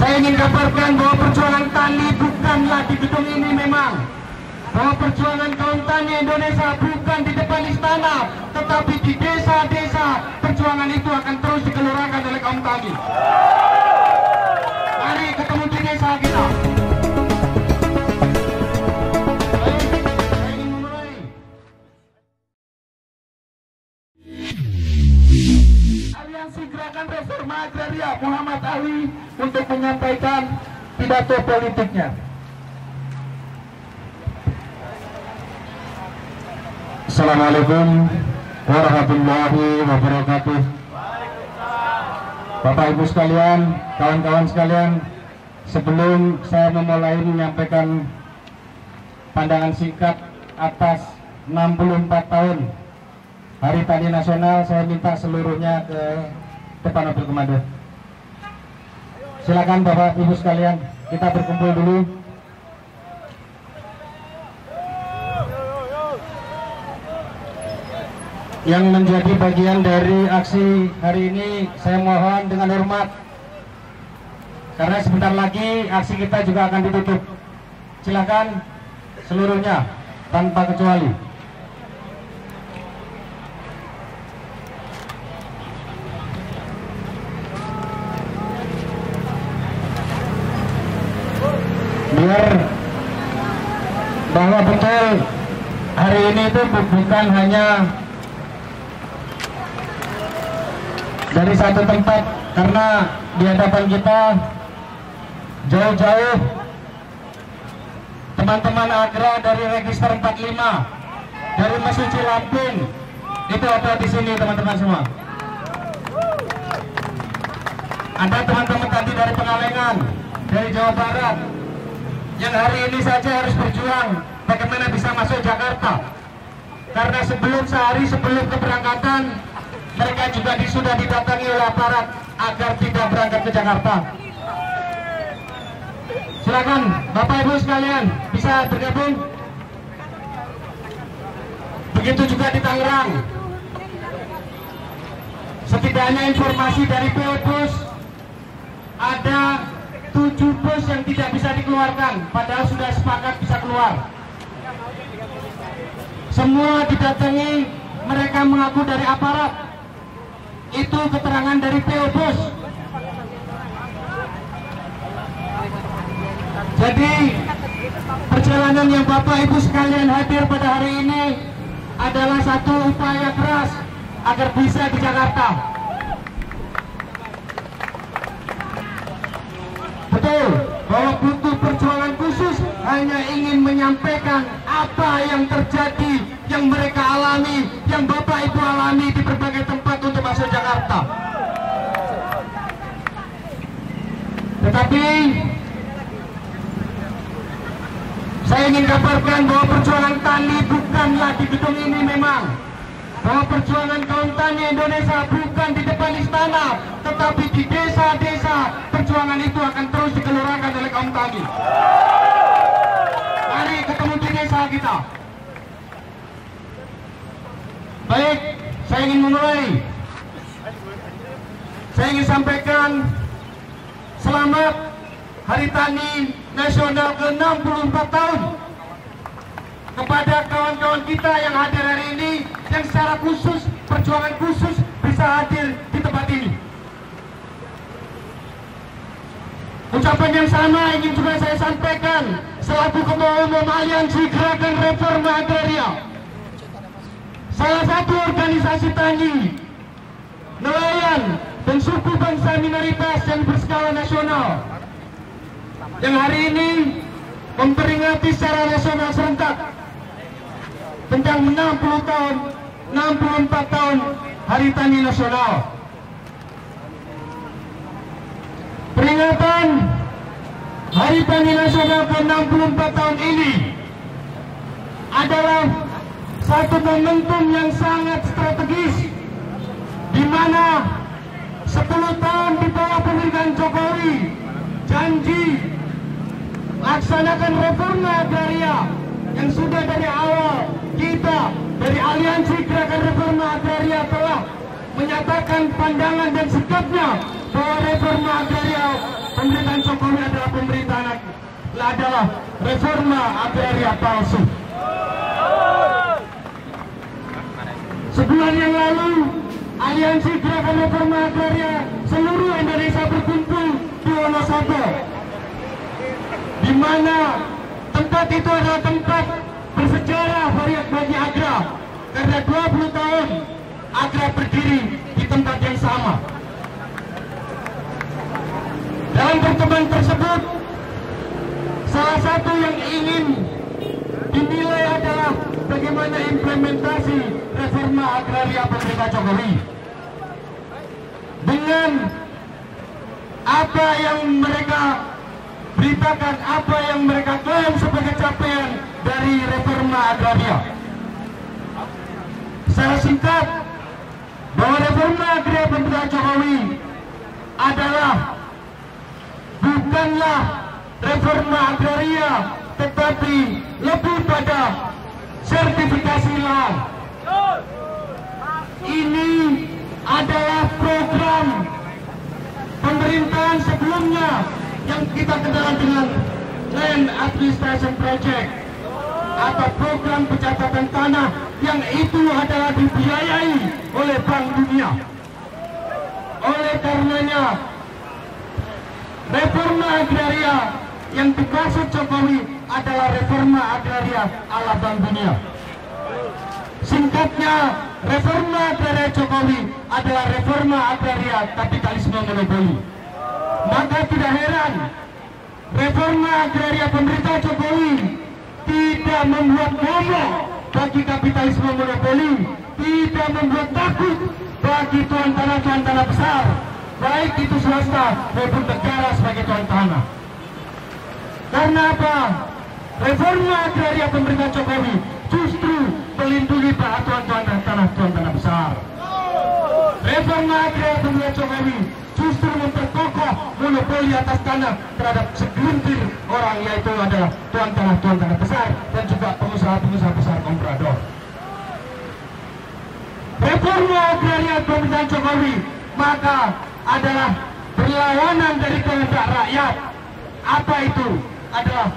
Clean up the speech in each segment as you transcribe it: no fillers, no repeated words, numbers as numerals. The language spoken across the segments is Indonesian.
Saya ingin kabarkan bahwa perjuangan tani bukanlah di gedung ini memang. Bahwa perjuangan kaum tani Indonesia bukan di depan istana, tetapi di desa-desa. Perjuangan itu akan terus digelorkan oleh kaum tani. Mari ketemu di desa kita. Baik, saya ingin memulai. Aliansi Gerakan Reforma Agraria Muhammad Ali untuk menyampaikan pidato politiknya. Assalamualaikum warahmatullahi wabarakatuh. Bapak Ibu sekalian, kawan-kawan sekalian, sebelum saya memulai menyampaikan pandangan singkat atas 64 tahun Hari Tani Nasional, saya minta seluruhnya ke depan mobil komando. Silakan Bapak Ibu sekalian, kita berkumpul dulu. Yang menjadi bagian dari aksi hari ini, saya mohon dengan hormat, karena sebentar lagi aksi kita juga akan ditutup. Silakan seluruhnya tanpa kecuali. Biar bahwa betul hari ini itu bukan hanya dari satu tempat, karena di hadapan kita jauh-jauh teman-teman Agra dari Register 45, dari Mesuci Lampung, itu ada di sini teman-teman semua. Ada teman-teman tadi dari Pengalengan, dari Jawa Barat, yang hari ini saja harus berjuang bagaimana bisa masuk Jakarta, karena sehari sebelum keberangkatan mereka juga sudah didatangi oleh aparat agar tidak berangkat ke Jakarta. Silakan Bapak Ibu sekalian bisa bergabung. Begitu juga di Tangerang. Setidaknya informasi dari PO Bus, ada 7 bus yang tidak bisa dikeluarkan, padahal sudah sepakat bisa keluar. Semua didatangi, mereka mengaku dari aparat. Itu keterangan dari PO Bus. Jadi perjalanan yang Bapak Ibu sekalian hadir pada hari ini adalah satu upaya keras agar bisa di Jakarta. Betul bahwa butuh perjuangan khusus, hanya ingin menyampaikan apa yang terjadi, yang mereka alami, yang Bapak Ibu alami di berbagai tempat untuk masuk Jakarta. Tetapi saya ingin kabarkan bahwa perjuangan tani bukanlah di gedung ini memang. Bahwa perjuangan kaum tani Indonesia bukan di depan istana, tetapi di desa-desa. Perjuangan itu akan terus digelorkan oleh kaum tani. Mari ketemu di desa kita. Baik, saya ingin memulai. Saya ingin sampaikan selamat Hari Tani Nasional ke-64 tahun kepada kawan-kawan kita yang hadir hari ini, yang secara khusus, perjuangan khusus bisa hadir di tempat ini. Ucapan yang sama ingin juga saya sampaikan selaku Ketua Umum Aliansi Gerakan Reforma Agraria, salah satu organisasi tani, nelayan, dan suku bangsa minoritas yang berskala nasional, yang hari ini memperingati secara nasional serentak tentang 64 tahun Hari Tani Nasional. Peringatan Hari Tani Nasional ke-64 tahun ini adalah satu momentum yang sangat strategis, di mana 10 tahun di bawah pemerintahan Jokowi, janji laksanakan reforma agraria yang sudah dari awal kita dari Aliansi Gerakan Reforma Agraria telah menyatakan pandangan dan sikapnya bahwa reforma agraria pemerintahan Jokowi adalah adalah reforma agraria palsu. Sebulan yang lalu, Aliansi Gerakan Reforma Agraria seluruh Indonesia berkumpul di Wonosobo, di mana tempat itu adalah tempat bersejarah bagi Agra, karena 20 tahun Agra berdiri di tempat yang sama. Dalam pertemuan tersebut, salah satu yang ingin dinilai adalah bagaimana implementasi reforma agraria pemerintah Jokowi. Dengan apa yang mereka beritakan, apa yang mereka klaim sebagai capaian dari reforma agraria. Secara singkat, bahwa reforma agraria pemerintah Jokowi adalah bukanlah reforma agraria, tetapi lebih pada sertifikasi lahan. Ini adalah program pemerintahan sebelumnya yang kita kenal dengan Land Administration Project atau program pencatatan tanah, yang itu adalah dibiayai oleh Bank Dunia. Oleh karenanya, reforma agraria yang dimaksud Jokowi adalah reforma agraria ala Bank Dunia. Singkatnya, reforma agraria Jokowi adalah reforma agraria kapitalisme monopoli. Maka tidak heran reforma agraria pemerintah Jokowi tidak membuat momok bagi kapitalisme monopoli, tidak membuat takut bagi tuan tanah besar, baik itu swasta maupun negara sebagai tuan tanah. Karena apa? Reforma agraria pemerintah Jokowi justru melindungi tuan tanah besar. Reforma agraria pemerintah Jokowi justru memperkokoh monopoli atas tanah terhadap segelintir orang, yaitu adalah tuan tanah besar dan juga pengusaha besar komprador. Reforma agraria pemerintahan Jokowi maka adalah berlawanan dari kehendak rakyat. Apa itu? Adalah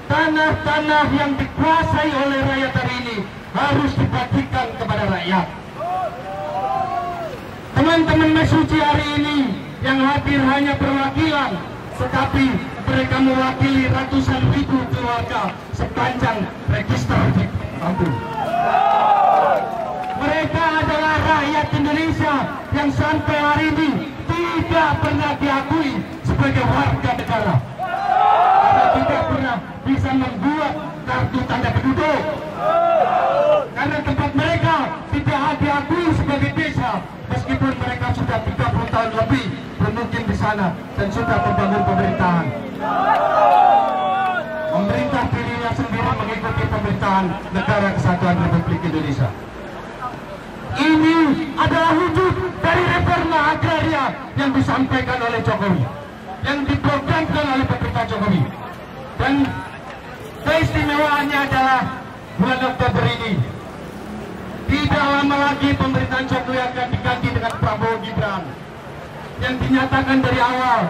tanah-tanah yang dikuasai oleh rakyat hari ini harus dibagikan kepada rakyat. Teman-teman Mesuci hari ini yang hadir hanya perwakilan, tetapi mereka mewakili ratusan ribu keluarga sepanjang register di kampung. Mereka adalah rakyat Indonesia yang sampai hari ini tidak pernah diakui sebagai warga negara, karena tidak pernah bisa membuat kartu tanda penduduk, karena tempat mereka tidak diakui sebagai desa, meskipun mereka sudah 30 tahun lebih bermukim di sana dan sudah membangun pemerintahan. Pemerintah dirinya sendiri mengikuti pemerintahan Negara Kesatuan Republik Indonesia. Ini adalah wujud dari reforma agraria yang disampaikan oleh Jokowi, yang diprogramkan oleh pemerintah Jokowi. Dan keistimewaannya adalah bulan Oktober ini, tidak lama lagi pemerintahan Jokowi akan diganti dengan Prabowo Gibran, yang dinyatakan dari awal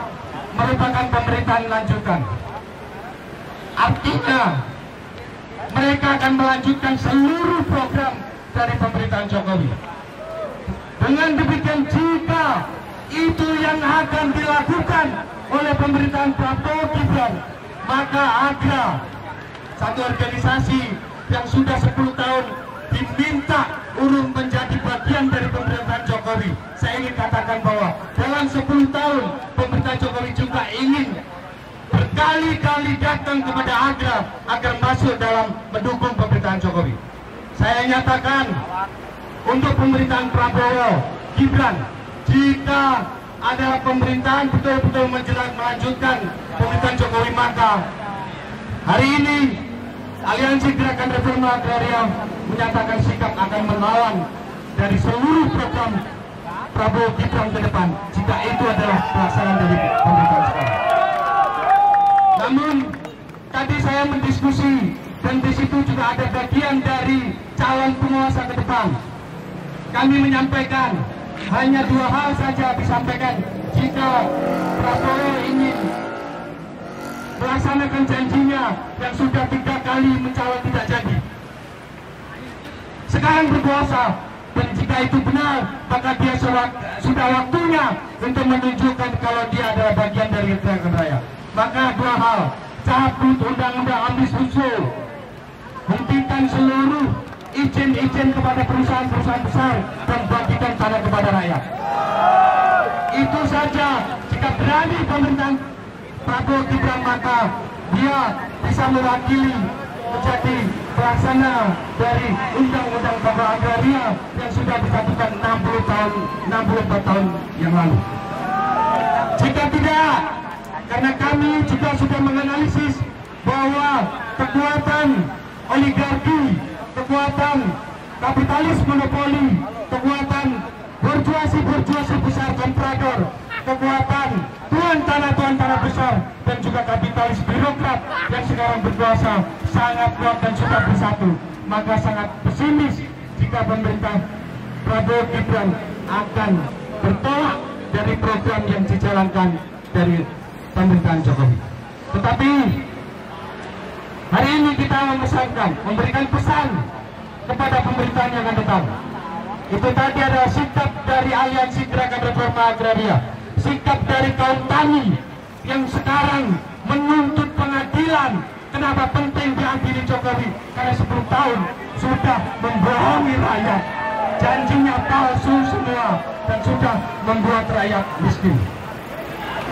merupakan pemerintahan lanjutan. Artinya mereka akan melanjutkan seluruh program dari pemerintahan Jokowi. Dengan demikian, jika itu yang akan dilakukan oleh pemerintahan Prabowo Gibran, maka Agra, satu organisasi yang sudah 10 tahun diminta urung menjadi bagian dari pemerintahan Jokowi, saya ingin katakan bahwa dalam 10 tahun pemerintahan Jokowi juga ingin berkali-kali datang kepada Agra agar masuk dalam mendukung pemerintahan Jokowi. Saya nyatakan untuk pemerintahan Prabowo Gibran, jika ada pemerintahan betul-betul melanjutkan pemerintahan Jokowi, maka hari ini Aliansi Gerakan Reforma Agraria menyatakan sikap akan melawan dari seluruh program Prabowo Gibran ke depan, jika itu adalah pelaksanaan dari pemerintahan sekarang. Namun tadi saya mendiskusi dan di situ juga ada bagian dari calon penguasa ke depan. Kami menyampaikan hanya 2 hal saja disampaikan jika Prabowo ingin melaksanakan janjinya yang sudah 3 kali mencalon tidak jadi. Sekarang berkuasa, dan jika itu benar, maka dia sudah waktunya untuk menunjukkan kalau dia adalah bagian dari gerakan rakyat. Maka 2 hal, cabut undang-undang Omnibus Law, hentikan seluruh izin-izin kepada perusahaan-perusahaan besar dan bagikan tanah kepada rakyat. Itu saja. Jika berani pemerintahan Prabowo Gibran, maka dia bisa mewakili menjadi pelaksana dari undang-undang pokok agraria yang sudah disatukan 64 tahun yang lalu. Jika tidak, karena kami juga sudah menganalisis bahwa kekuatan oligarki, kekuatan kapitalis monopoli, kekuatan borjuasi besar komprador, kekuatan tuan tanah besar, dan juga kapitalis birokrat yang sekarang berkuasa sangat kuat dan sudah bersatu. Maka sangat pesimis jika pemerintah Prabowo Gibran akan bertolak dari program yang dijalankan dari pemerintahan Jokowi. Tetapi hari ini kita memberikan pesan kepada pemerintahan yang akan datang. Itu tadi adalah sikap dari Aliansi Gerakan Reforma Agraria, sikap dari kaum tani yang sekarang menuntut pengadilan. Kenapa penting diadili Jokowi? Karena 10 tahun sudah membohongi rakyat, janjinya palsu semua, dan sudah membuat rakyat miskin.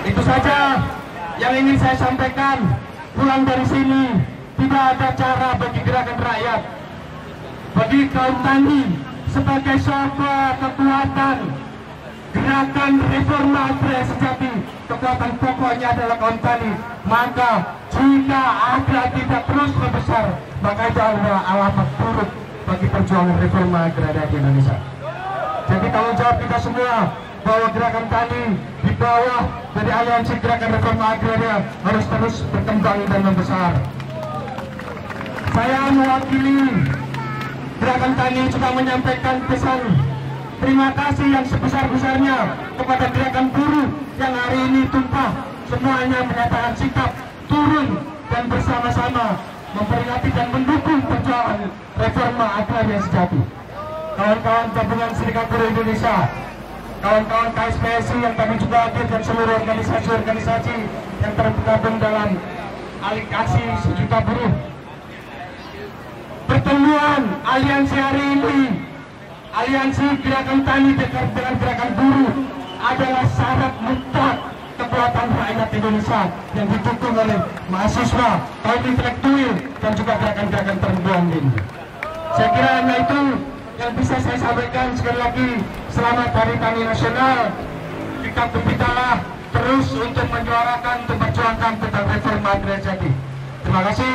Itu saja yang ingin saya sampaikan. Pulang dari sini, tidak ada cara bagi gerakan rakyat, bagi kaum tani sebagai sebuah kekuatan gerakan reforma agraria sejati. Kekuatan pokoknya adalah kaum tani. Maka jika ada tidak terus membesar, maka itu adalah alamat buruk bagi perjuangan reforma agraria di Indonesia. Jadi tanggung jawab kita semua bahwa gerakan tani di bawah dari Aliansi Gerakan Reforma Agraria harus terus berkembang dan membesar. Saya mewakili gerakan tani juga menyampaikan pesan terima kasih yang sebesar-besarnya kepada gerakan buruh yang hari ini tumpah semuanya menyatakan sikap turun dan bersama-sama memperingati dan mendukung perjuangan reforma agraria sejati. Kawan-kawan gabungan Serikat Buruh Indonesia, kawan-kawan KSPSI yang kami juga hadir, dan seluruh organisasi-organisasi yang tergabung dalam Aliansi Sejuta Buruh. Pertemuan aliansi hari ini, Aliansi Gerakan Tani dengan Gerakan Buruh, adalah syarat mutlak kekuatan rakyat Indonesia yang didukung oleh mahasiswa, kaum intelektual, dan juga gerakan-gerakan perempuan ini. Saya kira hanya itu yang bisa saya sampaikan. Sekali lagi, selamat Hari Tani Nasional. Kita berpitalah terus untuk menyuarakan, untuk memperjuangkan tentang reforma agraria sejati. Terima kasih.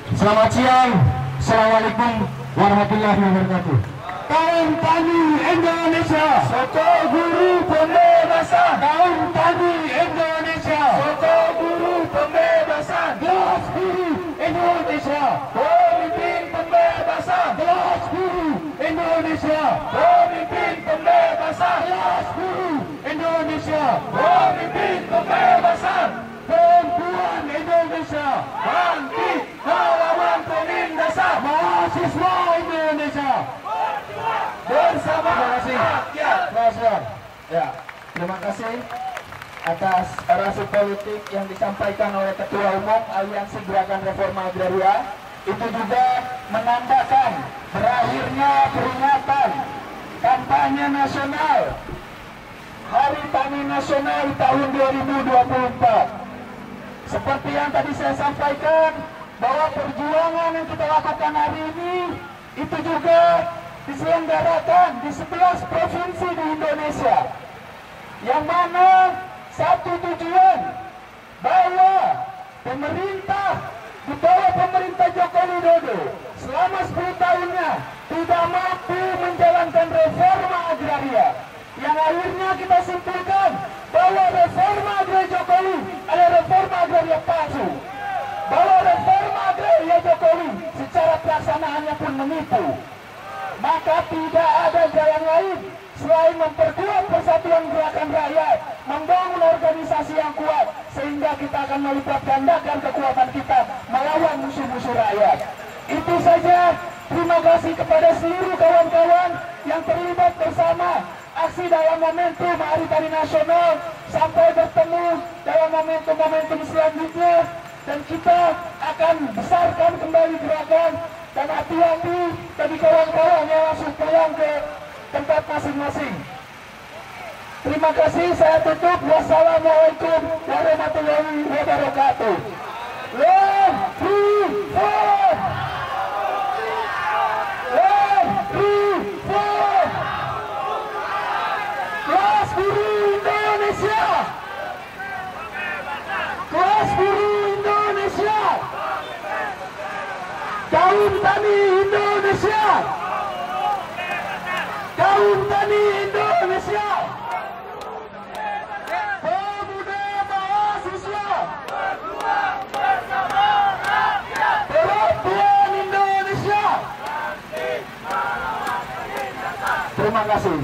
Selamat siang. Assalamualaikum warahmatullahi wabarakatuh. Kaum tani Indonesia, Soto Guru Pembebasan. Kaum tani Indonesia, Soto Guru Pembebasan. Gelas Biru Indonesia, pemimpin pembebasan. Gelas Biru Indonesia, pemimpin pembebasan. Gelas Biru Indonesia, pemimpin pembebasan. Perempuan Indonesia, bangkit melawan penindasan. Mahasiswa Indonesia bersama rakyat. Ya, terima kasih atas orasi politik yang disampaikan oleh Ketua Umum Aliansi Gerakan Reforma Agraria. Itu juga menandakan berakhirnya peringatan kampanye nasional Hari Tani Nasional tahun 2024. Seperti yang tadi saya sampaikan, bahwa perjuangan yang kita lakukan hari ini itu juga diselenggarakan di 11 provinsi di Indonesia, yang mana satu tujuan bahwa pemerintah di bawah pemerintah Joko Widodo selama 10 tahunnya tidak mampu menjalankan reforma agraria, yang akhirnya kita simpulkan bahwa reforma agraria Jokowi adalah reforma agraria palsu, bahwa reforma agraria Jokowi secara pelaksanaannya pun menipu. Maka tidak ada jalan lain selain memperkuat persatuan gerakan rakyat, membangun organisasi yang kuat, sehingga kita akan melipat gandakan kekuatan kita melawan musuh-musuh rakyat. Itu saja. Terima kasih kepada seluruh kawan-kawan yang terlibat bersama aksi dalam momentum Hari Tani Nasional. Sampai bertemu dalam momentum-momentum selanjutnya, dan kita akan besarkan kembali gerakan. Dan hati-hati bagi kawan-kawan yang langsung pulang ke tempat masing-masing. Terima kasih, saya tutup. Wassalamualaikum warahmatullahi wabarakatuh. Long, free, four. Long, free, four. Kelas Buruh Indonesia. Kelas Buruh Indonesia. Kaum Tani Indonesia. Kaum Tani Indonesia. Pemuda mahasiswa. Berjuang bersama rakyat. Perempuan Indonesia. Terima kasih.